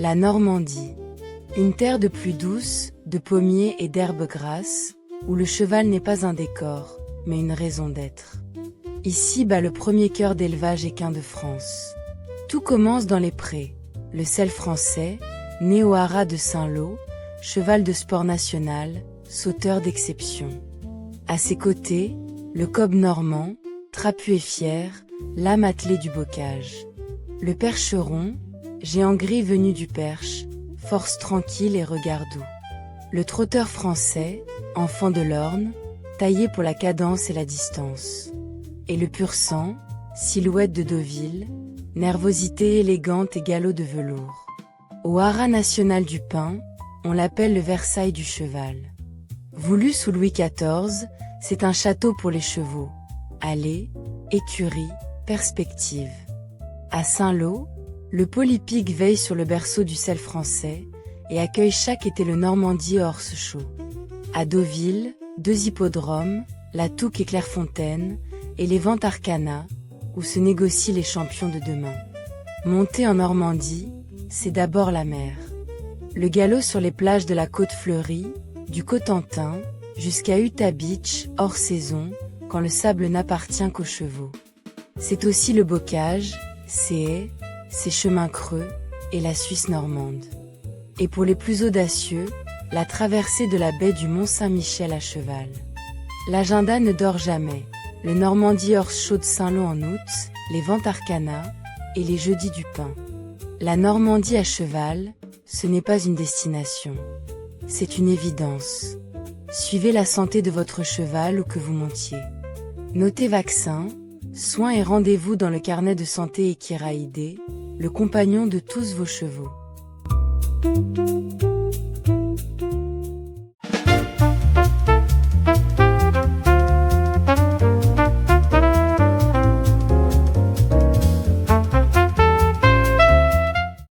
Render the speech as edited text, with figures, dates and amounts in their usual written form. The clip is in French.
La Normandie. Une terre de pluie douce, de pommiers et d'herbes grasses, où le cheval n'est pas un décor, mais une raison d'être. Ici bat le premier cœur d'élevage équin de France. Tout commence dans les prés. Le Selle français, né au haras de Saint-Lô, cheval de sport national, sauteur d'exception. À ses côtés, le cob normand, trapu et fier, l'âme attelée du bocage. Le percheron, géant gris venu du Perche, force tranquille et regard doux. Le trotteur français, enfant de l'Orne, taillé pour la cadence et la distance. Et le pur sang, silhouette de Deauville, nervosité élégante et galop de velours. Au haras national du Pin, on l'appelle le Versailles du cheval. Voulu sous Louis XIV, c'est un château pour les chevaux. Allées, écuries, perspectives. À Saint-Lô, le polypique veille sur le berceau du Selle français, et accueille chaque été le Normandie Horse Show. À Deauville, 2 hippodromes, la Touques et Clairefontaine, et les ventes Arcana, où se négocient les champions de demain. Monter en Normandie, c'est d'abord la mer. Le galop sur les plages de la Côte Fleurie, du Cotentin, jusqu'à Utah Beach, hors saison, quand le sable n'appartient qu'aux chevaux. C'est aussi le bocage, ses haies, ses chemins creux, et la Suisse normande. Et pour les plus audacieux, la traversée de la baie du Mont-Saint-Michel à cheval. L'agenda ne dort jamais, le Normandie Horse Show de Saint-Lô en août, les ventes Arcana, et les jeudis du Pin. La Normandie à cheval, ce n'est pas une destination. C'est une évidence. Suivez la santé de votre cheval où que vous montiez. Notez vaccins, soins et rendez-vous dans le carnet de santé Equiraidé, le compagnon de tous vos chevaux.